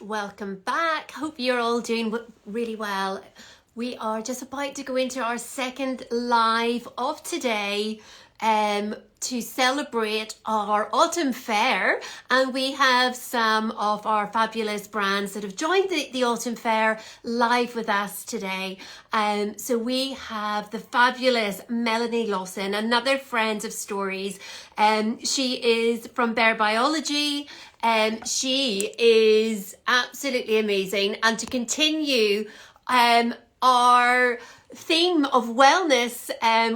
Welcome back. Hope you're all doing really well. We are just about to go into our second live of today to celebrate our autumn fair, and we have some of our fabulous brands that have joined the autumn fair live with us today. So we have the fabulous Melanie Lawson, another friend of Stories. She is from Bear Biology. She is absolutely amazing, and to continue our theme of wellness,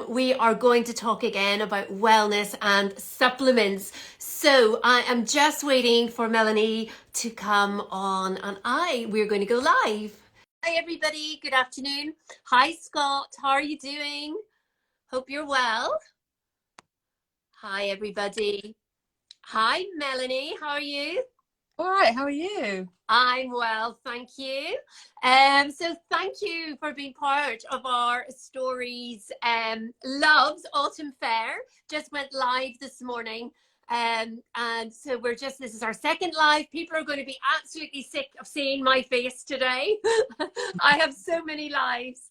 we are going to talk again about wellness and supplements. So I am just waiting for Melanie to come on, and we're going to go live. Hi everybody, good afternoon. Hi Scott, how are you doing? Hope you're well. Hi everybody. Hi Melanie, how are you? All right, how are you? I'm well, thank you. So thank you for being part of our Stories Loves Autumn Fair. Just went live this morning. And so this is our second live. People are going to be absolutely sick of seeing my face today. I have so many lives.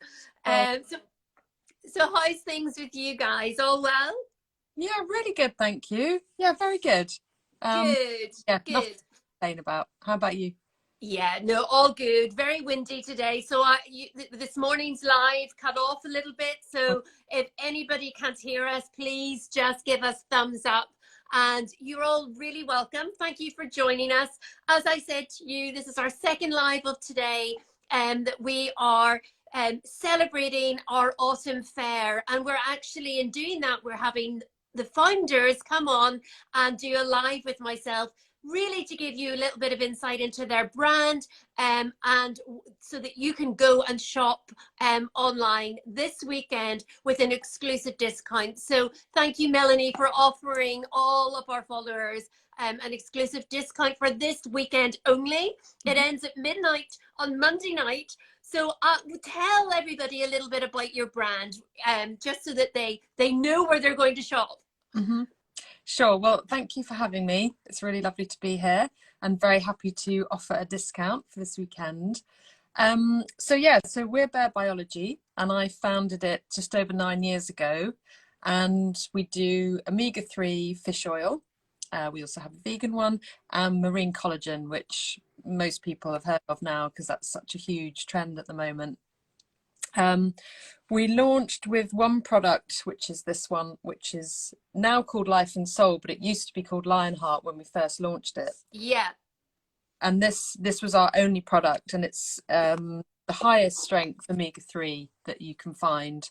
So how's things with you guys? All well? Yeah, really good, thank you. Yeah, very good. Good, Yeah, nothing good. to complain about. How about you? Yeah, no, all good. Very windy today. So this morning's live cut off a little bit. So if anybody can't hear us, please just give us thumbs up. And you're all really welcome. Thank you for joining us. As I said to you, this is our second live of today, and that we are celebrating our autumn fair. And we're actually, in doing that, we're having the founders come on and do a live with myself, really to give you a little bit of insight into their brand, and so that you can go and shop online this weekend with an exclusive discount. So thank you, Melanie, for offering all of our followers an exclusive discount for this weekend only. It ends at midnight on Monday night. So tell everybody a little bit about your brand, just so that they know where they're going to shop. Mm-hmm. Sure. Well, thank you for having me. It's really lovely to be here and very happy to offer a discount for this weekend. So we're Bear Biology, and I founded it just over 9 years ago, and we do omega-3 fish oil. We also have a vegan one and marine collagen, which most people have heard of now because that's such a huge trend at the moment. We launched with one product, which is this one, which is now called Life and Soul, but it used to be called Lionheart when we first launched it. Yeah. And this was our only product, and it's the highest strength omega-3 that you can find.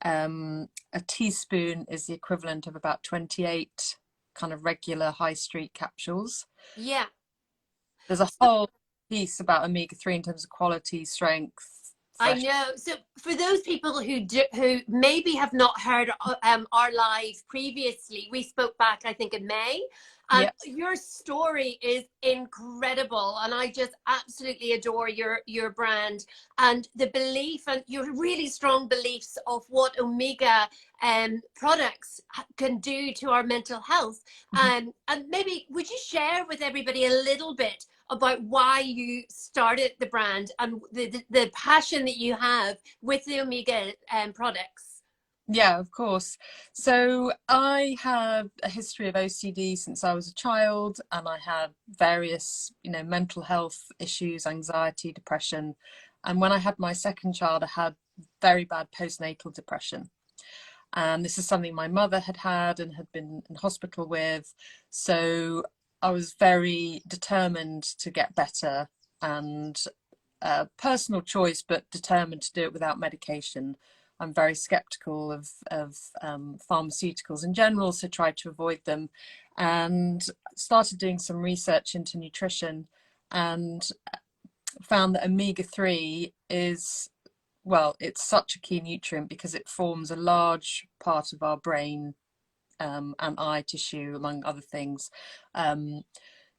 A teaspoon is the equivalent of about 28 kind of regular high street capsules. Yeah. There's a whole piece about omega-3 in terms of quality, strength, I fresh. know. So for those people who maybe have not heard our live previously, we spoke back, I think, in May. And Yep. your story is incredible, and I just absolutely adore your brand and the belief and your really strong beliefs of what omega products can do to our mental health. And maybe would you share with everybody a little bit about why you started the brand and the passion that you have with the omega products? Yeah, of course. So I have a history of OCD since I was a child, and I had various, mental health issues, anxiety, depression. And when I had my second child, I had very bad postnatal depression. And this is something my mother had had and had been in hospital with. So I was very determined to get better, and personal choice, but determined to do it without medication. I'm very skeptical of pharmaceuticals in general, so tried to avoid them, and started doing some research into nutrition, and found that omega-3 is, well, it's such a key nutrient because it forms a large part of our brain and eye tissue, among other things.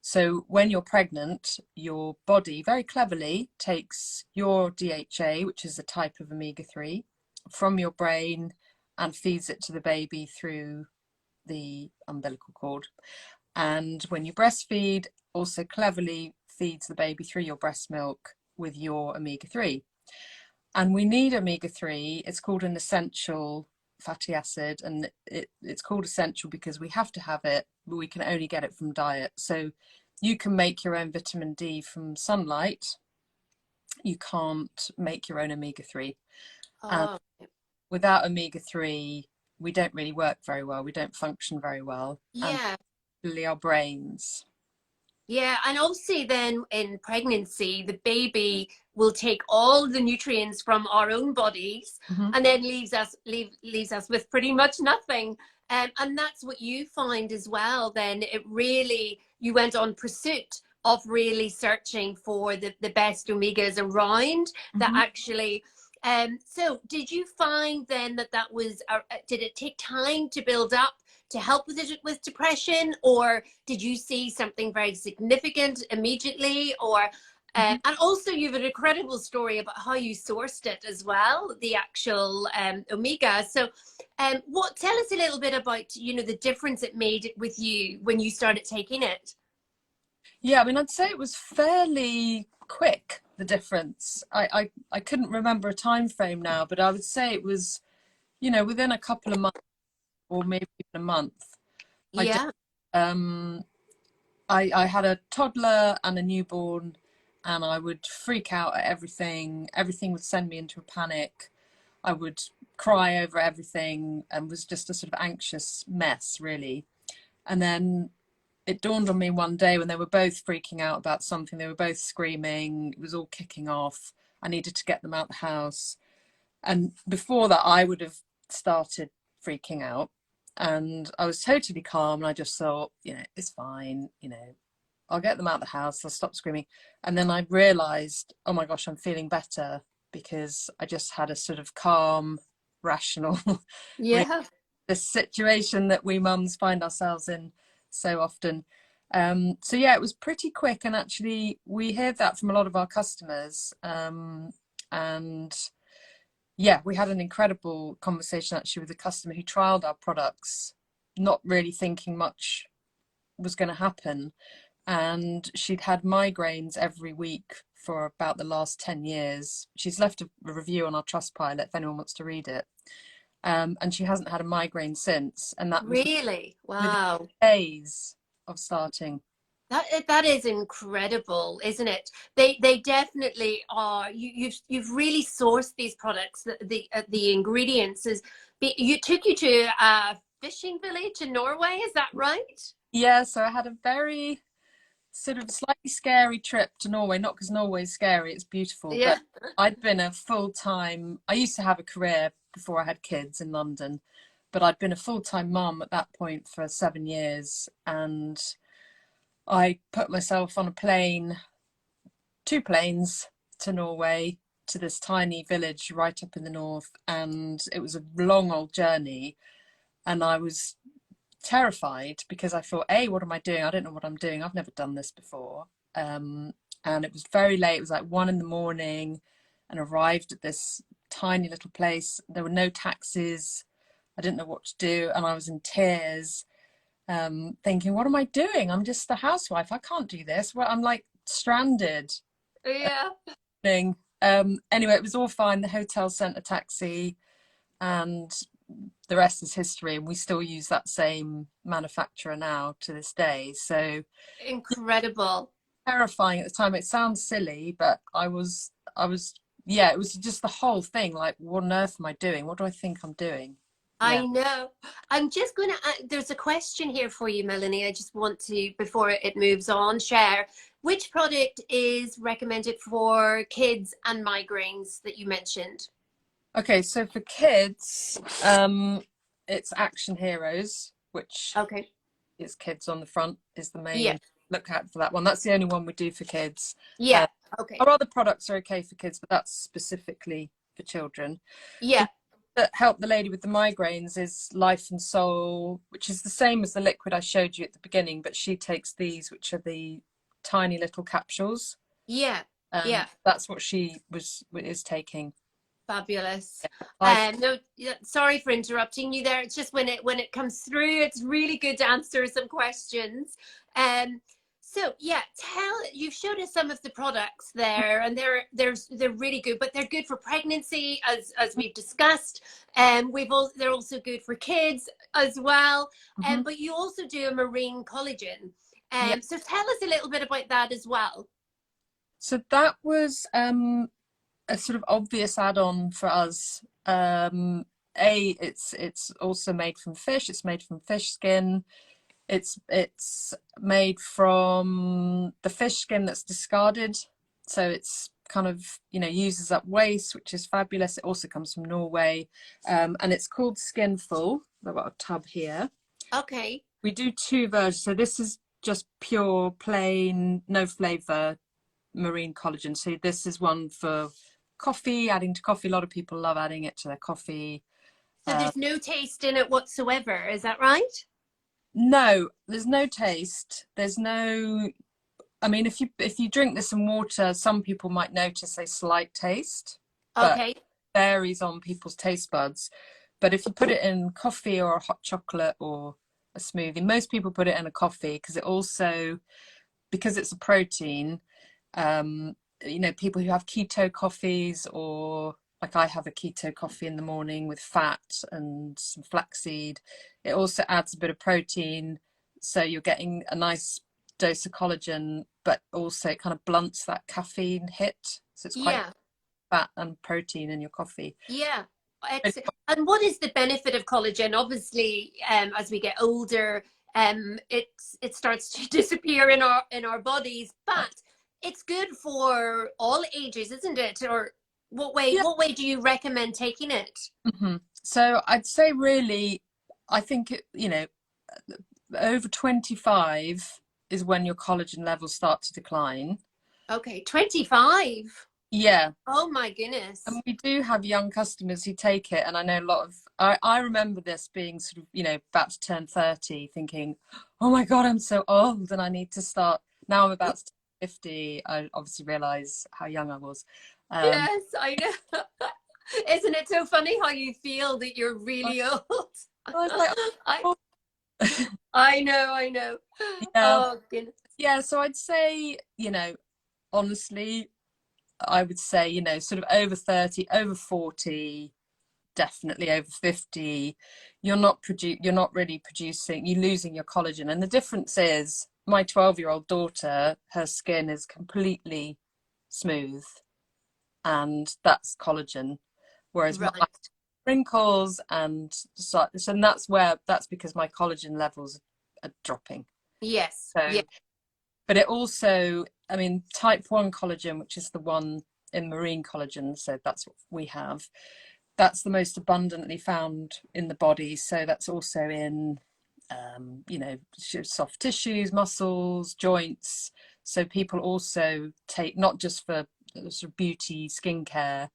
So when you're pregnant, your body very cleverly takes your DHA, which is a type of omega-3, from your brain and feeds it to the baby through the umbilical cord. And when you breastfeed, also cleverly feeds the baby through your breast milk with your omega-3. And we need omega-3. It's called an essential fatty acid, and it's called essential because we have to have it, but we can only get it from diet. So you can make your own vitamin D from sunlight. You can't make your own omega-3. And Oh, without omega-3, we don't really work very well. We don't function very well. And yeah. particularly our brains. Yeah, and obviously then in pregnancy, the baby will take all the nutrients from our own bodies Mm-hmm. and then leaves us with pretty much nothing. And that's what you find as well. Then it really you went on pursuit of really searching for the best omegas around that Mm-hmm. actually. So did you find then that was did it take time to build up to help with it with depression, or did you see something very significant immediately? Or Mm-hmm. and also you have an incredible story about how you sourced it as well, the actual omega. So what tell us a little bit about the difference it made with you when you started taking it. Yeah, I mean, I'd say it was fairly quick, the difference. I couldn't remember a time frame now, but I would say it was, within a couple of months or maybe even a month. I did, Yeah. um, I had a toddler and a newborn, and I would freak out at everything. Everything would send me into a panic. I would cry over everything and was just a sort of anxious mess, really. And then it dawned on me one day when they were both freaking out about something. They were both screaming. It was all kicking off. I needed to get them out the house. And before that, I would have started freaking out. And I was totally calm. And I just thought, it's fine. I'll get them out of the house. They'll stop screaming. And then I realized, oh my gosh, I'm feeling better because I just had a sort of calm, rational Yeah. this situation that we mums find ourselves in so often. So yeah, it was pretty quick, and actually we heard that from a lot of our customers. And yeah, we had an incredible conversation actually with a customer who trialed our products, not really thinking much was going to happen. And she'd had migraines every week for about the last 10 years. She's left a review on our Trustpilot if anyone wants to read it. And she hasn't had a migraine since, and that was Really? within Wow. days of starting. That is incredible, isn't it? They definitely are. You've really sourced these products. The ingredients you took you to a fishing village in Norway. Is that right? Yeah, so I had a very sort of slightly scary trip to Norway, not because Norway's scary, it's beautiful, Yeah. but I'd been a full-time, I used to have a career before I had kids in London, but I'd been a full-time mum at that point for 7 years, and I put myself on a plane, 2 planes to Norway, to this tiny village right up in the north, and it was a long old journey, and I was terrified because I thought, A, what am I doing? I don't know what I'm doing. I've never done this before. And it was very late. It was like 1 a.m. and arrived at this tiny little place. There were no taxis. I didn't know what to do. And I was in tears, thinking, what am I doing? I'm just a housewife. I can't do this. Well, I'm like stranded. Yeah. Anyway, it was all fine. The hotel sent a taxi, and the rest is history, and we still use that same manufacturer now to this day. So Incredible. terrifying at the time. It sounds silly, but yeah, it was just the whole thing, like, what on earth am I doing? What do I think I'm doing? Yeah. I know. I'm just going to, there's a question here for you, Melanie. I just want to, before it moves on, share which product is recommended for kids and migraines that you mentioned? Okay, so for kids, it's Action Heroes, which Okay. is kids on the front, is the Yeah. main look out for that one. That's the only one we do for kids. Yeah. Okay. Our other products are okay for kids, but that's specifically for children. Yeah. That help the lady with the migraines is Life and Soul, which is the same as the liquid I showed you at the beginning, but she takes these, which are the tiny little capsules. Yeah. Yeah. That's what she is taking. Fabulous. Life. No, yeah, sorry for interrupting you there. It's just when it comes through, it's really good to answer some questions. Um, So yeah, you've showed us some of the products there, and they're really good, but they're good for pregnancy, as we've discussed. They're also good for kids as well. Hmm. But you also do a marine collagen. Yeah. So tell us a little bit about that as well. So that was a sort of obvious add-on for us. It's also made from fish. It's made from fish skin. It's made from the fish skin that's discarded, so it's kind of, you know, uses up waste, which is fabulous. It also comes from Norway, and it's called Skinful. I've got a tub here. Okay. We do two versions. So this is just pure, plain, no flavor marine collagen. So this is one for coffee, adding to coffee. A lot of people love adding it to their coffee. So there's no taste in it whatsoever, is that right? No, there's no taste. There's no, I mean, if you drink this in water, some people might notice a slight taste, but Okay. varies on people's taste buds. But if you put it in coffee or a hot chocolate or a smoothie, most people put it in a coffee because it also, because it's a protein, um, you know, people who have keto coffees, or like I have a keto coffee in the morning with fat and some flaxseed, it also adds a bit of protein. So you're getting a nice dose of collagen, but also it kind of blunts that caffeine hit. So it's quite Yeah. fat and protein in your coffee. Yeah. And what is the benefit of collagen? Obviously, as we get older, it starts to disappear in our bodies, but it's good for all ages, isn't it? Or Yeah. what way do you recommend taking it? Mm-hmm. So I'd say really, I think you know, over 25 is when your collagen levels start to decline. Okay, 25. Yeah. Oh my goodness. And we do have young customers who take it, and I know a lot of, I remember this being sort of, you know, about to turn 30, thinking, oh my God, I'm so old and I need to start. Now I'm about to turn 50. I obviously realize how young I was. Um, Yes, I know. Isn't it so funny how you feel that you're I really old? was like, I oh. I know, I know. Yeah, Oh goodness. yeah. So I'd say, you know, honestly, I would say, you know, sort of over 30, over 40, definitely over 50, you're not really producing, you're losing your collagen. And the difference is my 12-year-old daughter, her skin is completely smooth, and that's collagen, whereas my Right. wrinkles and and that's because my collagen levels are dropping. Yes. Yeah. So, but it also, I mean, type 1 collagen, which is the one in marine collagen, so that's what we have, that's the most abundantly found in the body. So that's also in, you know, soft tissues, muscles, joints. So people also take, not just for sort of beauty, skincare,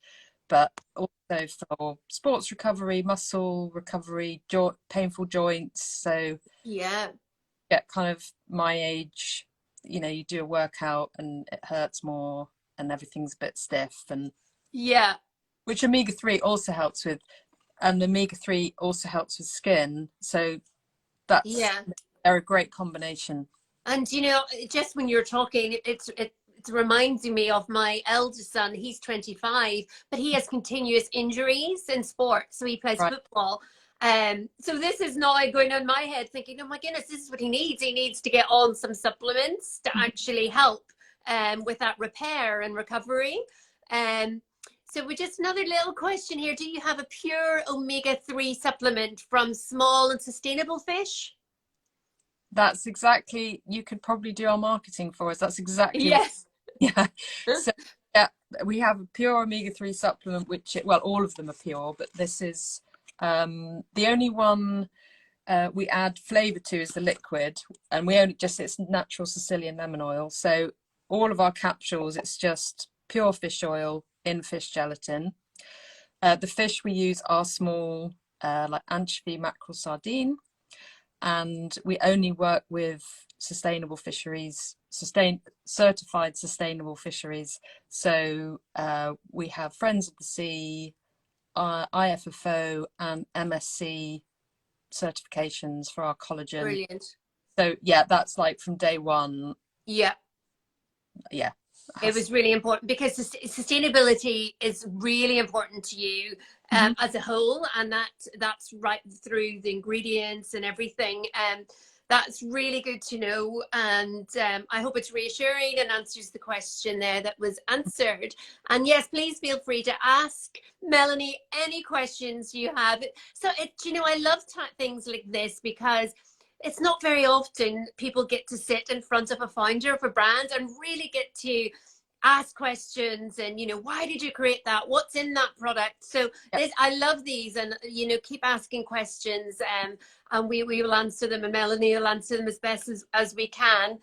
but also for sports recovery, muscle recovery, painful joints. So Yeah. get kind of my age, you know, you do a workout and it hurts more and everything's a bit stiff, and Yeah. which omega-3 also helps with, and omega-3 also helps with skin. So that's, Yeah. they're a great combination. And you know, just when you're talking, it's reminding me of my eldest son. He's 25, but he has continuous injuries in sports. So he plays Right. football. So this is now going on my head thinking, oh my goodness, this is what he needs. He needs to get on some supplements to actually help with that repair and recovery. Um, so we just another little question here. Do you have a pure omega-3 supplement from small and sustainable fish? That's exactly, you could probably do our marketing for us. That's exactly what, Yes. yeah. So yeah, we have a pure omega-3 supplement, which, well, all of them are pure, but this is the only one we add flavor to is the liquid, and we only just, it's natural Sicilian lemon oil. So all of our capsules, it's just pure fish oil in fish gelatin. The fish we use are small, like anchovy, mackerel, sardine, and we only work with sustainable fisheries, certified sustainable fisheries. So we have Friends of the Sea, IFFO, and MSC certifications for our collagen. Brilliant. So yeah, that's like from day one. Yeah. Yeah, It has. was really important because sustainability is really important to you Mhm. as a whole, and that's right through the ingredients and everything. That's really good to know, and I hope it's reassuring and answers the question there that was answered. And yes, please feel free to ask Melanie any questions you have. So I love things like this because it's not very often people get to sit in front of a founder of a brand and really get to ask questions and why did you create that, what's in that product. So Yep. this, I love these, and keep asking questions, and we will answer them, and Melanie will answer them as best as we can.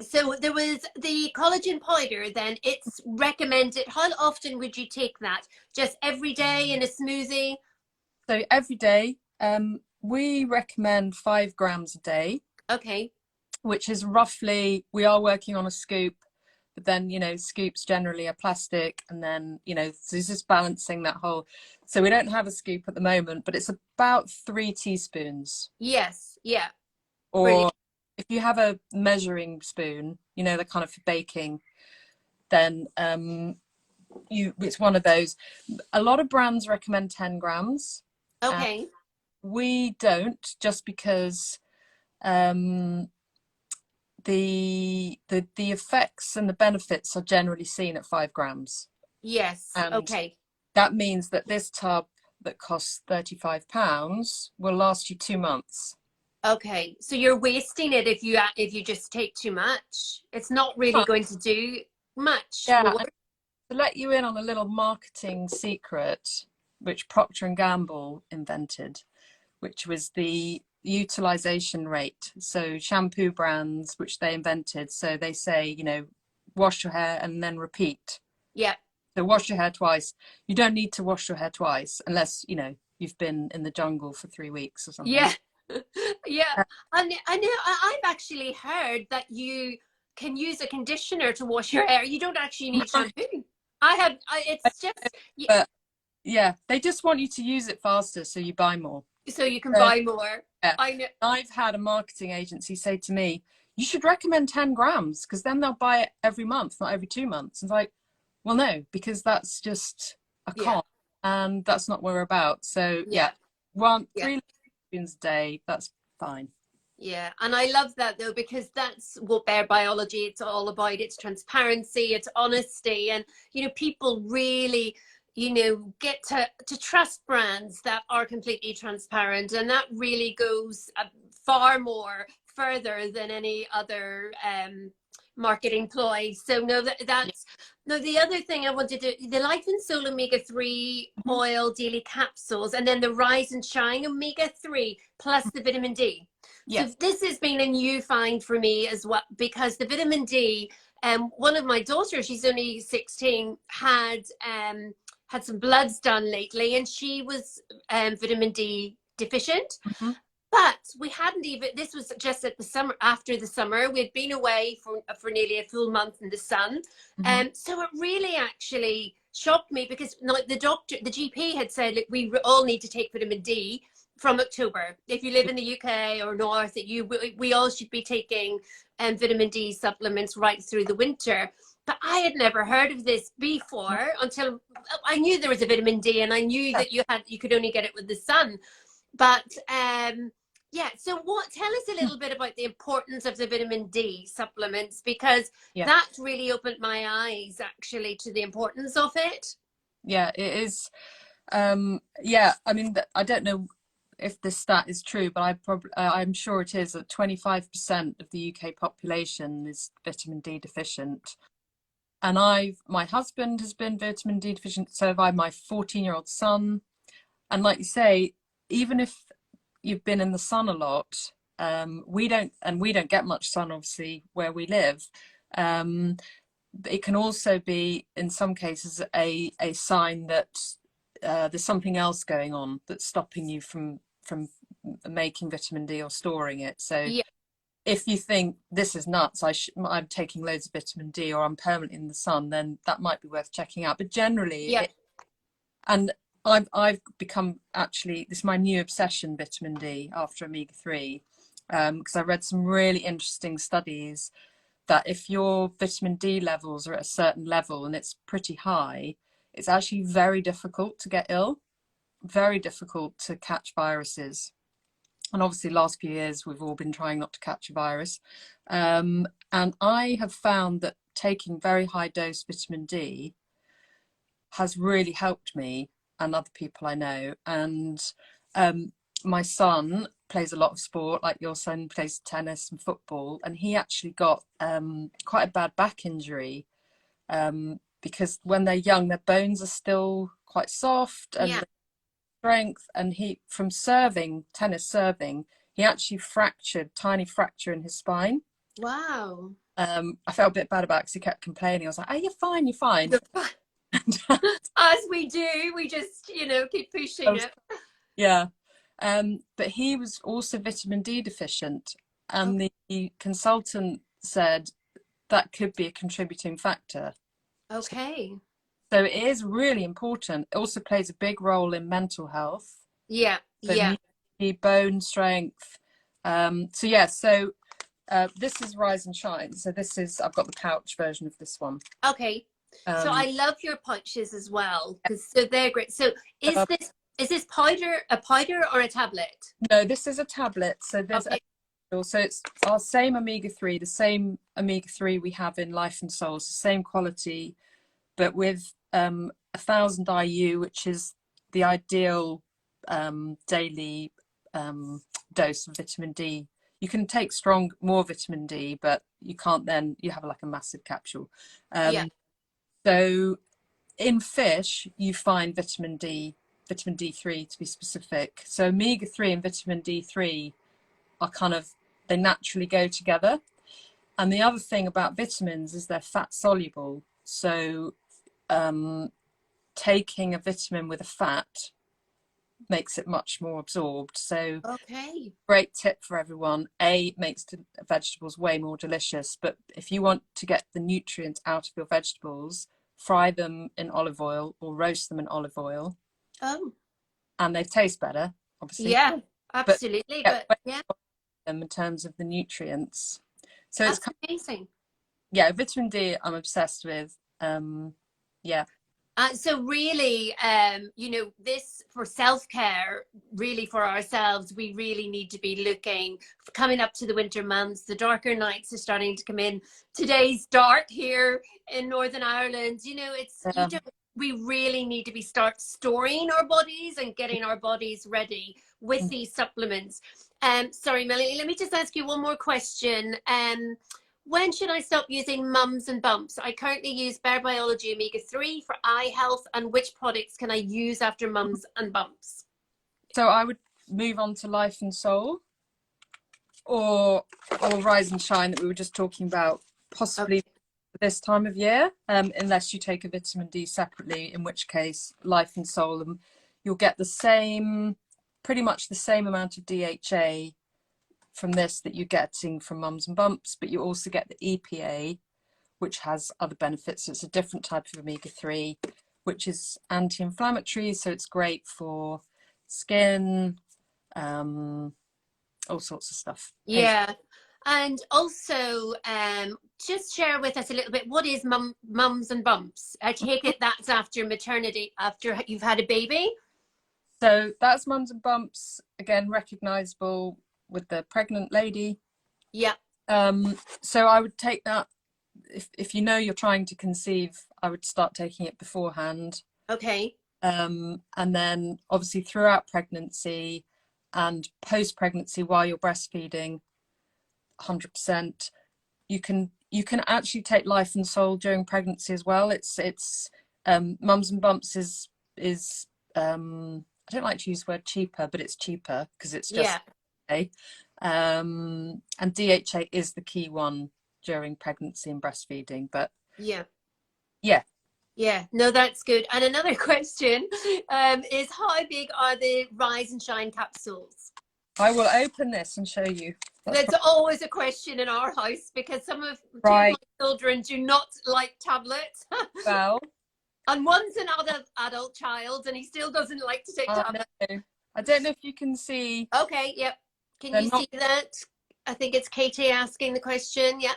So there was the collagen powder, then it's recommended. How often would you take that? Just every day in a smoothie? So every day, we recommend 5 grams a day, Okay. which is roughly, we are working on a scoop, but then, scoops generally are plastic. And then, so it's just balancing that whole. So we don't have a scoop at the moment, but it's about 3 teaspoons. Yes. Yeah. Brilliant. Or if you have a measuring spoon, the kind of for baking, then it's one of those. A lot of brands recommend 10 grams. Okay. We don't, just because um, the effects and the benefits are generally seen at 5 grams, Yes. and Okay. that means that this tub that costs £35 will last you 2 months. Okay, so you're wasting it if you just take too much. It's not really But, going to do much yeah, more. and to let you in on a little marketing secret, which Procter and Gamble invented, which was the utilization rate. So shampoo brands, which they invented, so they say, wash your hair and then repeat. Yeah, So wash your hair twice. You don't need to wash your hair twice unless, you've been in the jungle for 3 weeks or something. yeah, yeah. And I know I've actually heard that you can use a conditioner to wash your hair. You don't actually need shampoo. It's just But yeah, they just want you to use it faster so you buy more. so you can Uh, buy more. yeah. I know. I've had a marketing agency say to me, you should recommend 10 grams because then they'll buy it every month, not every 2 months. It's like, well, no, because that's just a Yeah, con, and that's not what we're about. So yeah, yeah, yeah. 3 spoons a day, that's fine. Yeah, and I love that though, because that's what Bare Biology it's all about. It's transparency, it's honesty, and people really, get to trust brands that are completely transparent, and that really goes far more further than any other marketing ploy. So no, Yeah. that's no. The other thing I wanted to, the Life and Soul omega-3 Mhm. oil daily capsules, and then the Rise and Shine omega-3 plus the vitamin D. So Yeah. this has been a new find for me as well, because the vitamin D, one of my daughters, she's only 16, had some bloods done lately, and she was vitamin D deficient. Mhm. But we hadn't even, this was just at the summer, after the summer. We'd been away for nearly a full month in the sun. Mhm. So it really actually shocked me, because the GP had said, look, we all need to take vitamin D from October. If you live in the UK or North, we all should be taking vitamin D supplements right through the winter. But I had never heard of this before until I knew there was a vitamin D, and I knew Yeah. that you could only get it with the sun. But yeah, so tell us a little bit about the importance of the vitamin D supplements, because Yeah. that really opened my eyes actually to the importance of it. Yeah, it is. Yeah, I mean, I don't know if this stat is true, but I'm sure it is, that 25% of the UK population is vitamin D deficient. And my husband has been vitamin D deficient, so have I, my 14-year-old son. And like you say, even if you've been in the sun a lot, we don't get much sun, obviously, where we live. Um, it can also be, in some cases, a sign that there's something else going on that's stopping you from making vitamin D or storing it. So Yeah, if you think this is nuts, I'm taking loads of vitamin D, or I'm permanently in the sun, then that might be worth checking out. But generally, yeah, and I've become, actually, this is my new obsession, vitamin D, after omega-3. because I read some really interesting studies that if your vitamin D levels are at a certain level and it's pretty high, it's actually very difficult to get ill, very difficult to catch viruses. And obviously, last few years, we've all been trying not to catch a virus. And I have found that taking very high dose vitamin D has really helped me and other people I know. And my son plays a lot of sport, like your son plays tennis and football, and he actually got quite a bad back injury because when they're young, their bones are still quite soft and strength. And he, from serving, tennis serving, he actually fractured, tiny fracture in his spine. Wow. I felt a bit bad about it because he kept complaining. I was like, "Oh, you're fine, you're fine." As we do, we just, you know, keep pushing it. Yeah. But he was also vitamin D deficient, and the consultant said that could be a contributing factor. Okay. So it is really important. It also plays a big role in mental health. Yeah. So Yeah. immunity, bone strength. So this is Rise and Shine. So this is, I've got the pouch version of this one. Okay. So I love your pouches as well, because so they're great. So is this powder a powder or a tablet? No, this is a tablet. So there's so it's our same omega-3, the same omega-3 we have in Life and Soul, the same quality, but with 1,000 IU, which is the ideal daily dose of vitamin D. You can take more vitamin D, but you can't then, you have like a massive capsule. So in fish, you find vitamin D3 to be specific. So omega-3 and vitamin D3 are kind of, they naturally go together. And the other thing about vitamins is they're fat soluble. So taking a vitamin with a fat makes it much more absorbed. So great tip for everyone. It makes the vegetables way more delicious, but if you want to get the nutrients out of your vegetables, fry them in olive oil or roast them in olive oil. And they taste better, obviously. Yeah, absolutely. But yeah, them in terms of the nutrients. So that's amazing. Yeah, vitamin D I'm obsessed with. So really, you know, this for self-care, really for ourselves, we really need to be looking, coming up to the winter months, the darker nights are starting to come in. Today's dark here in Northern Ireland. You know, we really need to start storing our bodies and getting our bodies ready with these supplements. Sorry, Melanie, let me just ask you one more question. When should I stop using mums and bumps? I currently use Bare Biology omega-3 for eye health, and which products can I use after mums and bumps? So I would move on to Life and Soul or Rise and Shine that we were just talking about, possibly this time of year, unless you take a vitamin D separately, in which case Life and Soul, and you'll get the same, pretty much the same amount of DHA from this that you're getting from mums and bumps, but you also get the EPA, which has other benefits. So it's a different type of omega-3, which is anti-inflammatory, so it's great for skin, all sorts of stuff. Yeah. And also, just share with us a little bit, what is mums and bumps? I take it that's after maternity, after you've had a baby? So that's mums and bumps, again, recognizable with the pregnant lady. Yeah. So I would take that, if you know you're trying to conceive, I would start taking it beforehand. Okay. And then obviously throughout pregnancy and post-pregnancy while you're breastfeeding, 100%. You can actually take Life and Soul during pregnancy as well. It's mums and bumps is I don't like to use the word cheaper, but it's cheaper because it's just and DHA is the key one during pregnancy and breastfeeding. But no, that's good. And another question is, how big are the Rise and Shine capsules? I will open this and show you. That's always a question in our house, because two of my children do not like tablets. Well, and one's an adult child, and he still doesn't like to take tablets. No. I don't know if you can see. Okay, yep. Can you see that? I think it's Katie asking the question. Yeah.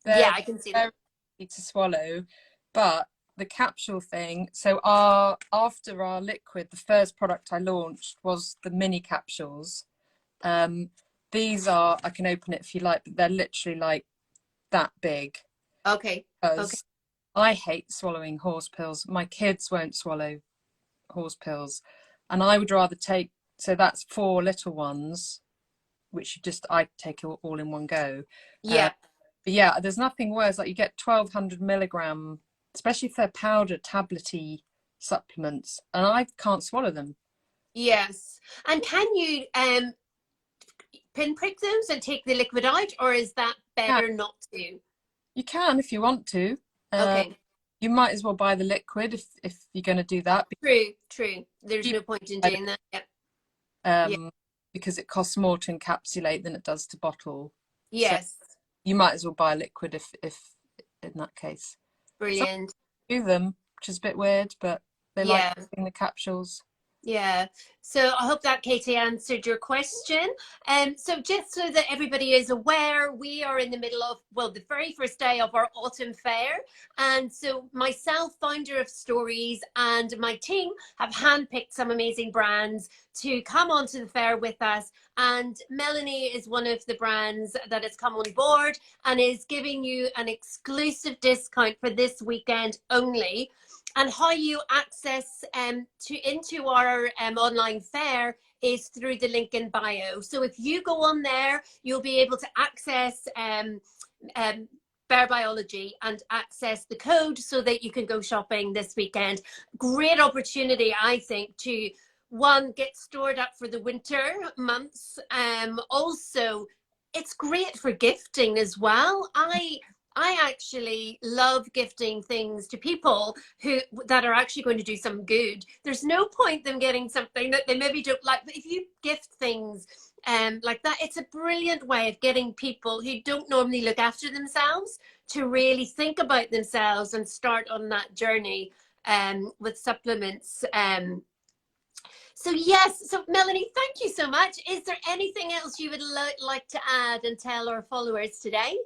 Yeah, They're I can see that. very easy to swallow, but the capsule thing. So our after our liquid, the first product I launched was the mini capsules. Um, these are, I can open it if you like, but they're literally like that big. Okay. Okay. Because I hate swallowing horse pills. My kids won't swallow horse pills, and I would rather take. So that's 4 little ones, which I take all in one go. Yeah. But yeah, there's nothing worse. Like you get 1200 milligram, especially for powder tablety supplements, and I can't swallow them. Yes. And can you pinprick those and take the liquid out, or is that Yeah, better not to? you can if you want to. Uh, Okay. you might as well buy the liquid if you're going to do that. True, true. There's Because no point in doing that. Yeah. Yeah. because it costs more to encapsulate than it does to bottle. So Yes. you might as well buy a liquid if in that case. Some Brilliant. do them, which is a bit weird, but they like Yeah. using the capsules. Yeah. So I hope that, Katie, answered your question. So just so that everybody is aware, we are in the middle of, well, the very first day of our autumn fair. And so myself, founder of Stories, and my team have handpicked some amazing brands to come onto the fair with us. And Melanie is one of the brands that has come on board and is giving you an exclusive discount for this weekend only. And how you access into our online fair is through the link in bio. So if you go on there, you'll be able to access Bare Biology and access the code so that you can go shopping this weekend. Great opportunity, I think, to one, get stored up for the winter months. Also, it's great for gifting as well. I actually love gifting things to people that are actually going to do some good. There's no point them getting something that they maybe don't like, but if you gift things like that, it's a brilliant way of getting people who don't normally look after themselves to really think about themselves and start on that journey with supplements. So yes, so Melanie, thank you so much. Is there anything else you would like to add and tell our followers today?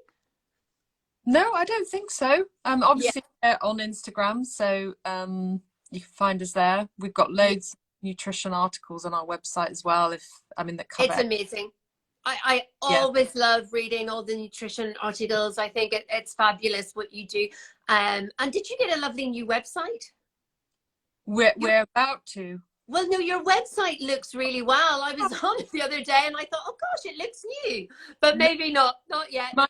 No, I don't think so. Yeah, Obviously we're on Instagram, so you can find us there. We've got yeah, loads of nutrition articles on our website as well. That it's cover. amazing. I Yeah, always love reading all the nutrition articles. I think it's fabulous what you do. And did you get a lovely new website? Your, we're about to. well, no, your website looks really well. I was on it the other day and I thought, oh gosh, it looks new, but No, maybe not yet. might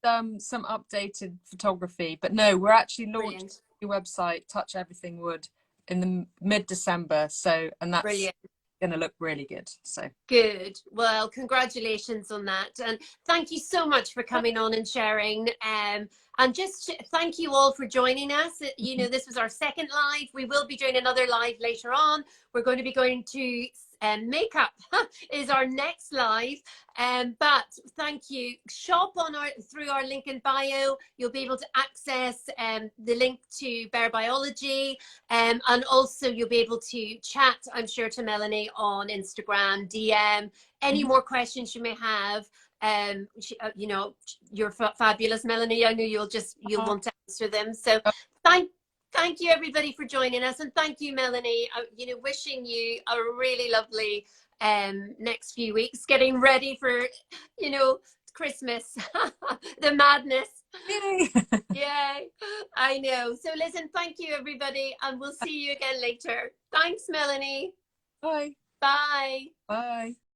some updated photography, but no, we're actually launching Brilliant, a new website, Touch Everything Wood, in the mid-December. So, and that's brilliant. going to look really good. So, Good. Well, congratulations on that. And thank you so much for coming on and sharing. And just thank you all for joining us. You know, this was our second live. We will be doing another live later on. We're going to be going to makeup is our next live. But thank you. Shop on through our link in bio. You'll be able to access the link to Bare Biology. And also you'll be able to chat, I'm sure, to Melanie on Instagram, DM, any more questions you may have. You know, you're fabulous, Melanie. I know you'll want to answer them. So thank you everybody for joining us, and thank you, Melanie. You know, wishing you a really lovely next few weeks, getting ready for, you know, Christmas, the madness. yay! Yay, I know. So listen, thank you everybody, and we'll see you again later. Thanks, Melanie. Bye. Bye. Bye.